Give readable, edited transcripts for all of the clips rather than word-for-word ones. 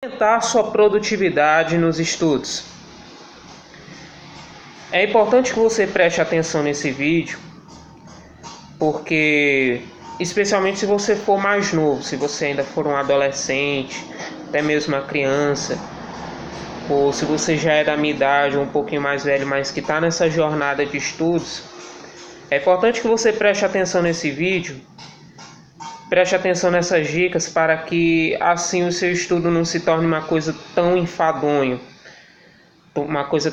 Aumentar sua produtividade nos estudos. É importante que você preste atenção nesse vídeo, porque especialmente se você for mais novo, se você ainda for um adolescente, até mesmo uma criança, ou se você já é da minha idade, ou um pouquinho mais velho, mas que está nessa jornada de estudos, é importante que você preste atenção nesse vídeo. Preste atenção nessas dicas para que assim o seu estudo não se torne uma coisa tão enfadonha. Uma coisa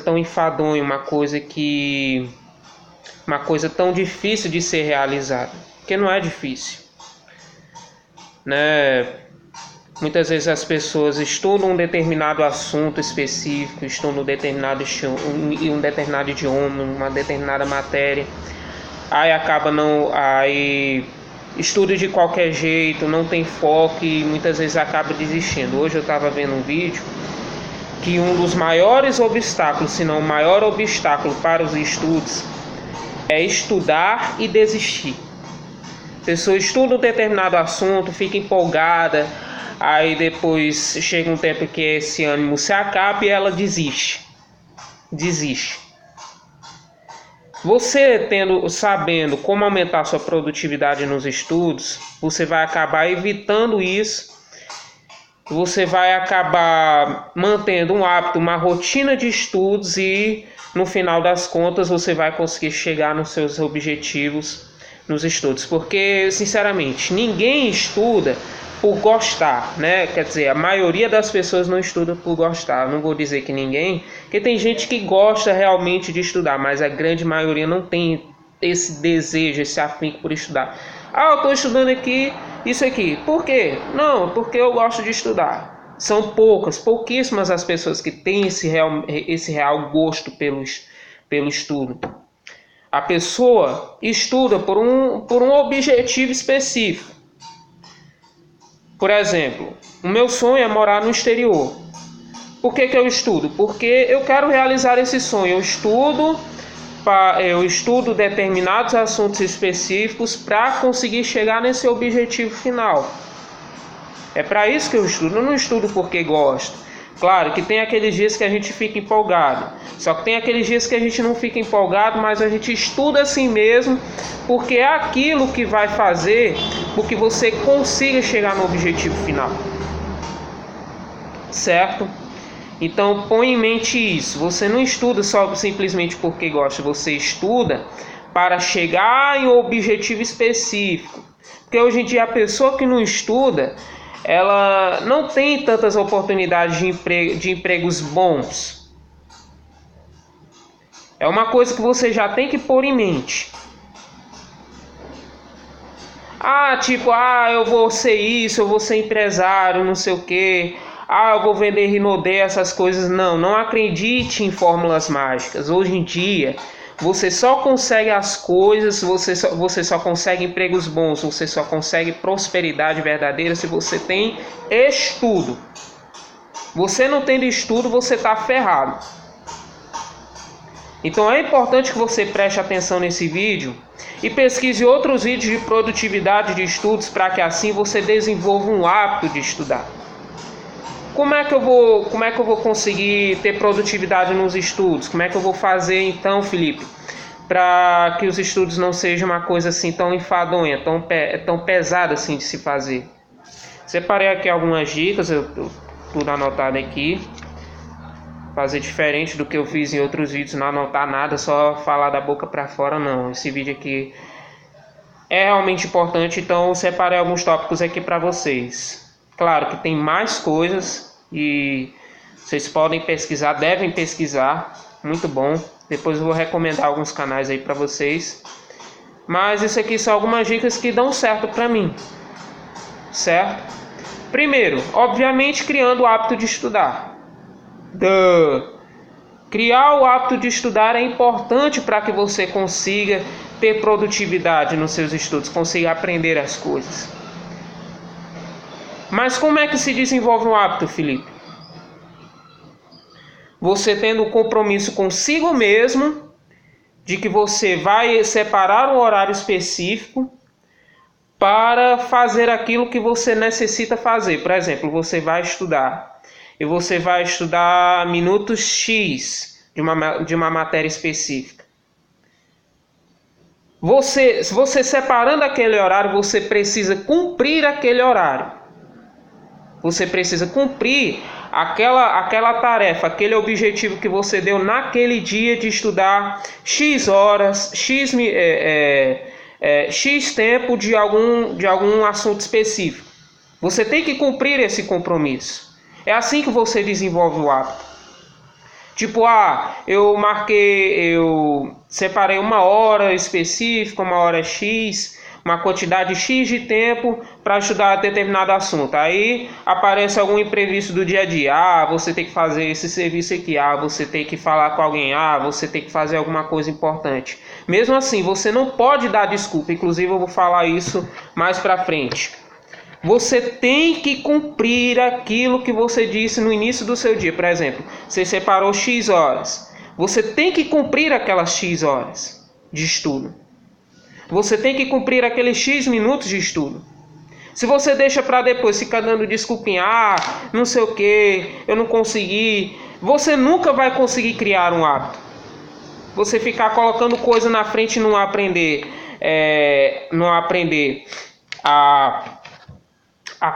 tão difícil de ser realizada. Porque não é difícil, né? Muitas vezes as pessoas estudam um determinado assunto específico, estudam um determinado idioma, uma determinada matéria, aí estuda de qualquer jeito, não tem foco e muitas vezes acaba desistindo. Hoje eu estava vendo um vídeo que um dos maiores obstáculos, se não o maior obstáculo para os estudos, é estudar e desistir. A pessoa estuda um determinado assunto, fica empolgada, aí depois chega um tempo que esse ânimo se acaba e ela desiste. Você sabendo como aumentar sua produtividade nos estudos, você vai acabar evitando isso. Você vai acabar mantendo um hábito, uma rotina de estudos e, no final das contas, você vai conseguir chegar nos seus objetivos nos estudos. Porque, sinceramente, ninguém estuda por gostar, né? Quer dizer, a maioria das pessoas não estuda por gostar. Não vou dizer que ninguém, porque tem gente que gosta realmente de estudar, mas a grande maioria não tem esse desejo, esse afinco por estudar. Eu estou estudando isso aqui. Por quê? Não, porque eu gosto de estudar. São pouquíssimas as pessoas que têm esse real gosto pelo estudo. A pessoa estuda por um objetivo específico. Por exemplo, o meu sonho é morar no exterior. Por que eu estudo? Porque eu quero realizar esse sonho. Eu estudo determinados assuntos específicos para conseguir chegar nesse objetivo final. É para isso que eu estudo. Eu não estudo porque gosto. Claro que tem aqueles dias que a gente fica empolgado. Só que tem aqueles dias que a gente não fica empolgado, mas a gente estuda assim mesmo, porque é aquilo que vai fazer com que você consiga chegar no objetivo final. Certo? Então põe em mente isso. Você não estuda só simplesmente porque gosta. Você estuda para chegar em um objetivo específico. Porque hoje em dia a pessoa que não estuda, ela não tem tantas oportunidades de empregos bons. É uma coisa que você já tem que pôr em mente. Eu vou ser isso, eu vou ser empresário, não sei o quê. Eu vou vender Rinodê, essas coisas. Não acredite em fórmulas mágicas. Hoje em dia, você só consegue as coisas, você só consegue empregos bons, você só consegue prosperidade verdadeira se você tem estudo. Você não tendo estudo, você está ferrado. Então é importante que você preste atenção nesse vídeo e pesquise outros vídeos de produtividade de estudos para que assim você desenvolva um hábito de estudar. Como é que eu vou conseguir ter produtividade nos estudos? Como é que eu vou fazer então, Felipe, para que os estudos não sejam uma coisa assim tão enfadonha, tão pesada assim de se fazer? Separei aqui algumas dicas, eu tudo anotado aqui. Fazer diferente do que eu fiz em outros vídeos, não anotar nada, só falar da boca para fora, não. Esse vídeo aqui é realmente importante, então eu separei alguns tópicos aqui para vocês. Claro que tem mais coisas e vocês podem pesquisar, devem pesquisar, muito bom. Depois eu vou recomendar alguns canais aí para vocês. Mas isso aqui são algumas dicas que dão certo para mim, certo? Primeiro, obviamente criando o hábito de estudar. Criar o hábito de estudar é importante para que você consiga ter produtividade nos seus estudos, consiga aprender as coisas. Mas como é que se desenvolve um hábito, Felipe? Você tendo um compromisso consigo mesmo, de que você vai separar um horário específico para fazer aquilo que você necessita fazer. Por exemplo, você vai estudar. e você vai estudar minutos X de uma matéria específica. Se você separando aquele horário, você precisa cumprir aquele horário. Você precisa cumprir aquela tarefa, aquele objetivo que você deu naquele dia de estudar X horas, X tempo de algum assunto específico. Você tem que cumprir esse compromisso. É assim que você desenvolve o hábito. Tipo, eu separei uma hora específica, uma hora X, uma quantidade X de tempo para estudar determinado assunto. Aí aparece algum imprevisto do dia a dia. Você tem que fazer esse serviço aqui. Você tem que falar com alguém. Você tem que fazer alguma coisa importante. Mesmo assim, você não pode dar desculpa. Inclusive, eu vou falar isso mais para frente. Você tem que cumprir aquilo que você disse no início do seu dia. Por exemplo, você separou X horas. Você tem que cumprir aquelas X horas de estudo. Você tem que cumprir aqueles X minutos de estudo. Se você deixa para depois, ficar dando desculpinha, não sei o que, eu não consegui, você nunca vai conseguir criar um hábito. Você ficar colocando coisa na frente e não aprender a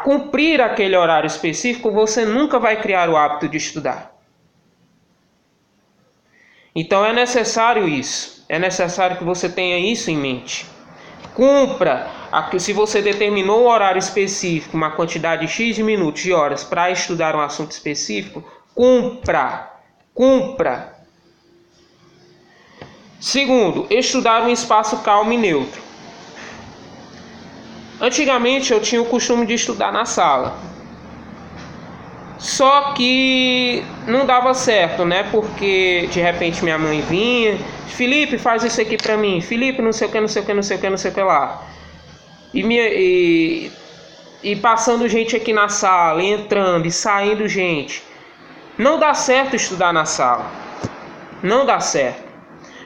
cumprir aquele horário específico, você nunca vai criar o hábito de estudar. Então é necessário isso. É necessário que você tenha isso em mente. Cumpra. Se você determinou um horário específico, uma quantidade X de minutos, de horas, para estudar um assunto específico, cumpra. Segundo, estudar um espaço calmo e neutro. Antigamente eu tinha o costume de estudar na sala. Só que não dava certo, né? Porque de repente minha mãe vinha, Felipe, faz isso aqui pra mim, Felipe, não sei o que lá. E passando gente aqui na sala, entrando e saindo gente. Não dá certo estudar na sala. Não dá certo.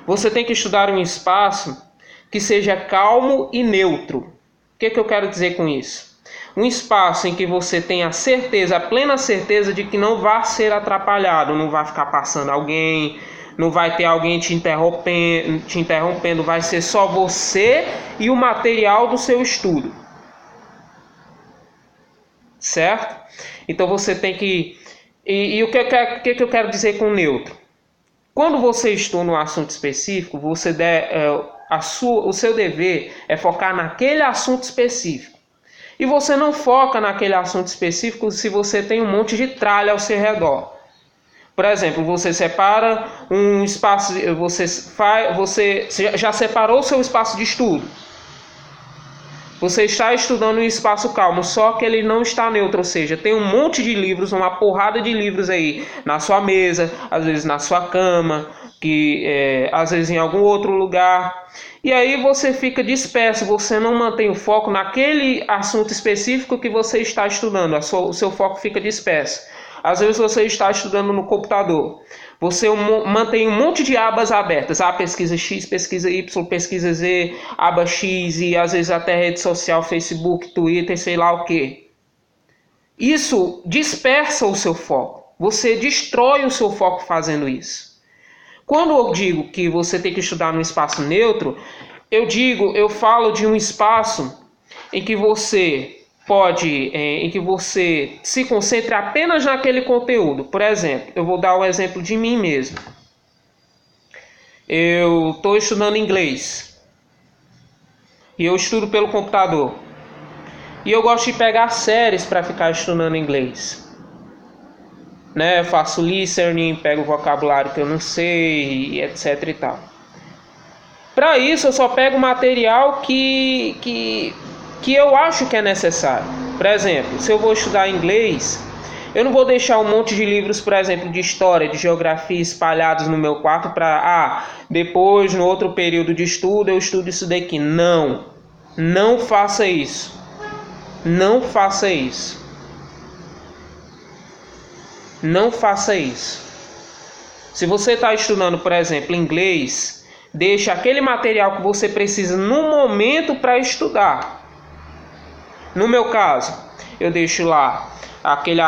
Você tem que estudar em um espaço que seja calmo e neutro. O que eu quero dizer com isso? Um espaço em que você tenha a plena certeza de que não vai ser atrapalhado, não vai ficar passando alguém, não vai ter alguém te interrompendo, vai ser só você e o material do seu estudo. Certo? Então você tem que... E o que eu quero dizer com neutro? Quando você estuda um assunto específico, o seu dever é focar naquele assunto específico. E você não foca naquele assunto específico se você tem um monte de tralha ao seu redor. Por exemplo, você separa um espaço, você já separou o seu espaço de estudo. Você está estudando em espaço calmo, só que ele não está neutro, ou seja, tem um monte de livros, uma porrada de livros aí na sua mesa, às vezes na sua cama, às vezes em algum outro lugar. E aí você fica disperso, você não mantém o foco naquele assunto específico que você está estudando, o seu foco fica disperso. Às vezes você está estudando no computador, você mantém um monte de abas abertas, pesquisa X, pesquisa Y, pesquisa Z, aba X e às vezes até rede social, Facebook, Twitter, sei lá o que. Isso dispersa o seu foco, você destrói o seu foco fazendo isso. Quando eu digo que você tem que estudar num espaço neutro, eu falo de um espaço em que você se concentre apenas naquele conteúdo. Por exemplo, eu vou dar um exemplo de mim mesmo. Eu estou estudando inglês e eu estudo pelo computador. E eu gosto de pegar séries para ficar estudando inglês. Né? Eu faço listening, pego o vocabulário que eu não sei, etc e tal. Para isso eu só pego material que eu acho que é necessário. Por exemplo, se eu vou estudar inglês, eu não vou deixar um monte de livros, por exemplo, de história, de geografia espalhados no meu quarto para, depois, no outro período de estudo, eu estudo isso daqui. Não faça isso. Não faça isso. Não faça isso. Se você está estudando, por exemplo, inglês, deixe aquele material que você precisa no momento para estudar. No meu caso, eu deixo lá aquele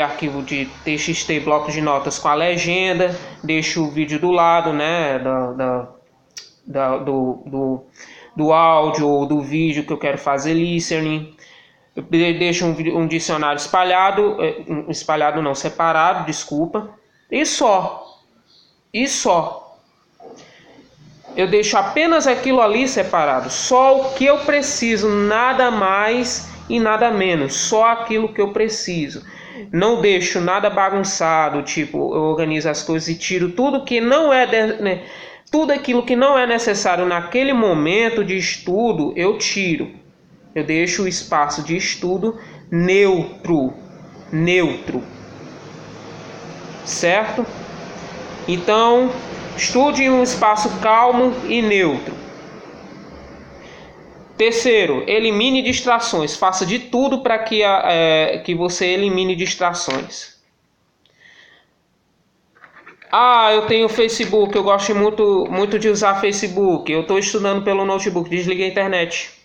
arquivo de TXT, bloco de notas com a legenda, deixo o vídeo do lado, né, do áudio ou do vídeo que eu quero fazer listening. Eu deixo um dicionário separado, desculpa, e só. Eu deixo apenas aquilo ali separado, só o que eu preciso, nada mais e nada menos, só aquilo que eu preciso. Não deixo nada bagunçado, tipo, eu organizo as coisas e tiro tudo que não é, tudo aquilo que não é necessário naquele momento de estudo, eu tiro. Eu deixo o espaço de estudo neutro, certo? Então, estude em um espaço calmo e neutro. Terceiro, elimine distrações. Faça de tudo para que você elimine distrações. Eu tenho Facebook, eu gosto muito de usar Facebook. Eu estou estudando pelo notebook, desligue a internet.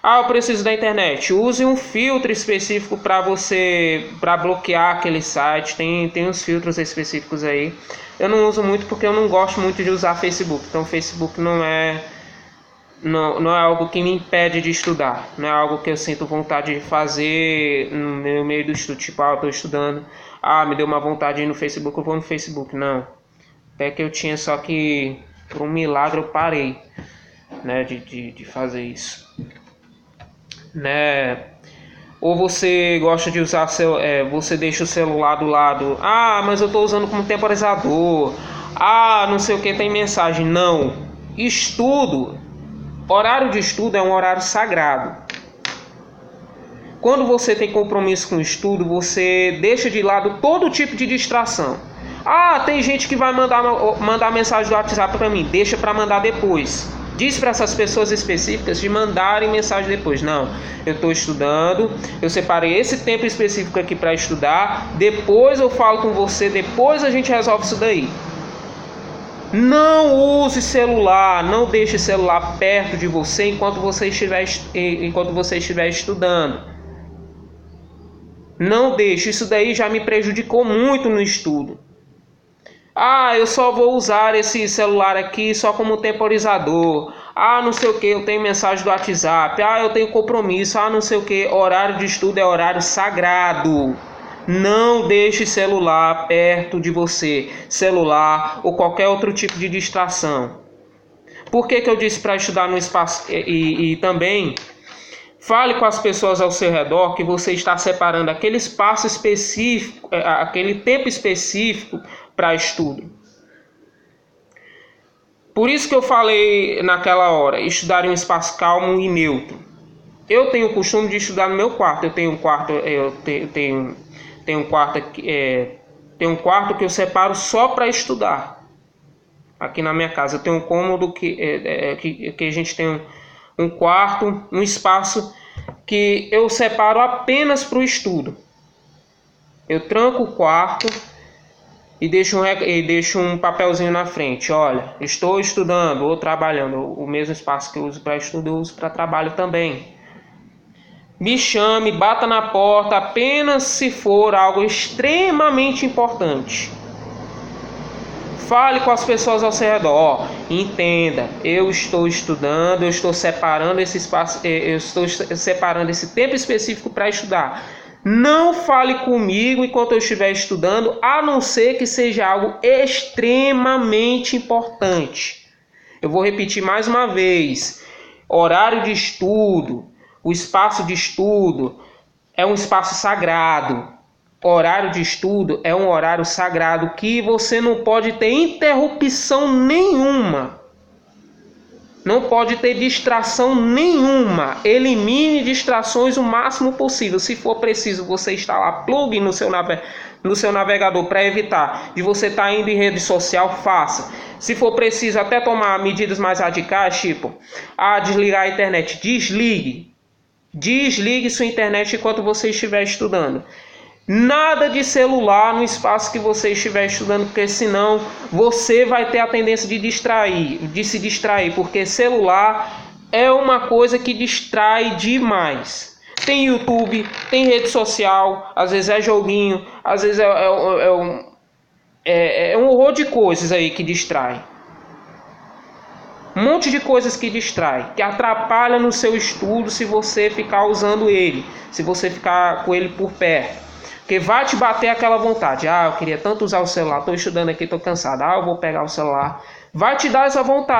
Eu preciso da internet. Use um filtro específico para bloquear aquele site. Tem uns filtros específicos aí. Eu não uso muito porque eu não gosto muito de usar Facebook. Então, Facebook não é algo que me impede de estudar. Não é algo que eu sinto vontade de fazer no meio do estudo. Tipo, eu estou estudando. Me deu uma vontade de ir no Facebook, eu vou no Facebook. Não. Até que eu tinha, só que por um milagre eu parei, né, de fazer isso. Né? Ou você gosta de usar você deixa o celular do lado, mas eu estou usando como temporizador, não sei o que, tem mensagem. Não, horário de estudo é um horário sagrado. Quando você tem compromisso com o estudo, você deixa de lado todo tipo de distração. Tem gente que vai mandar mensagem do WhatsApp para mim, deixa para mandar depois. Diz para essas pessoas específicas de mandarem mensagem depois. Não, eu estou estudando, eu separei esse tempo específico aqui para estudar, depois eu falo com você, depois a gente resolve isso daí. Não use celular, não deixe celular perto de você enquanto você estiver estudando. Não deixe, isso daí já me prejudicou muito no estudo. Eu só vou usar esse celular aqui só como temporizador. Não sei o que, eu tenho mensagem do WhatsApp. Eu tenho compromisso. Não sei o que. Horário de estudo é horário sagrado. Não deixe celular perto de você. Celular ou qualquer outro tipo de distração. Por que eu disse para estudar no espaço? E também fale com as pessoas ao seu redor que você está separando aquele espaço específico, aquele tempo específico para estudo. Por isso que eu falei naquela hora, estudar em um espaço calmo e neutro. Eu tenho o costume de estudar no meu quarto. Eu tenho um quarto que eu separo só para estudar. Aqui na minha casa eu tenho um cômodo que a gente tem um quarto, um espaço que eu separo apenas para o estudo. Eu tranco o quarto e deixo um papelzinho na frente. Olha, estou estudando ou trabalhando. O mesmo espaço que eu uso para estudo, eu uso para trabalho também. Me chame, bata na porta apenas se for algo extremamente importante. Fale com as pessoas ao seu redor. Entenda, eu estou estudando, eu estou separando esse espaço, eu estou separando esse tempo específico para estudar. Não fale comigo enquanto eu estiver estudando, a não ser que seja algo extremamente importante. Eu vou repetir mais uma vez. Horário de estudo, o espaço de estudo é um espaço sagrado. Horário de estudo é um horário sagrado que você não pode ter interrupção nenhuma. Não pode ter distração nenhuma. Elimine distrações o máximo possível. Se for preciso, você instalar plugin no seu navegador para evitar de você estar indo em rede social, faça. Se for preciso até tomar medidas mais radicais, tipo, desligar a internet, desligue. Desligue sua internet enquanto você estiver estudando. Nada de celular no espaço que você estiver estudando, porque senão você vai ter a tendência de se distrair, porque celular é uma coisa que distrai demais. tem YouTube, tem rede social, às vezes é joguinho, às vezes é um horror de coisas aí que distrai. Um monte de coisas que distrai, que atrapalha no seu estudo se você ficar usando ele, se você ficar com ele por perto. Porque vai te bater aquela vontade. Eu queria tanto usar o celular, estou estudando aqui, estou cansado. Eu vou pegar o celular. Vai te dar essa vontade.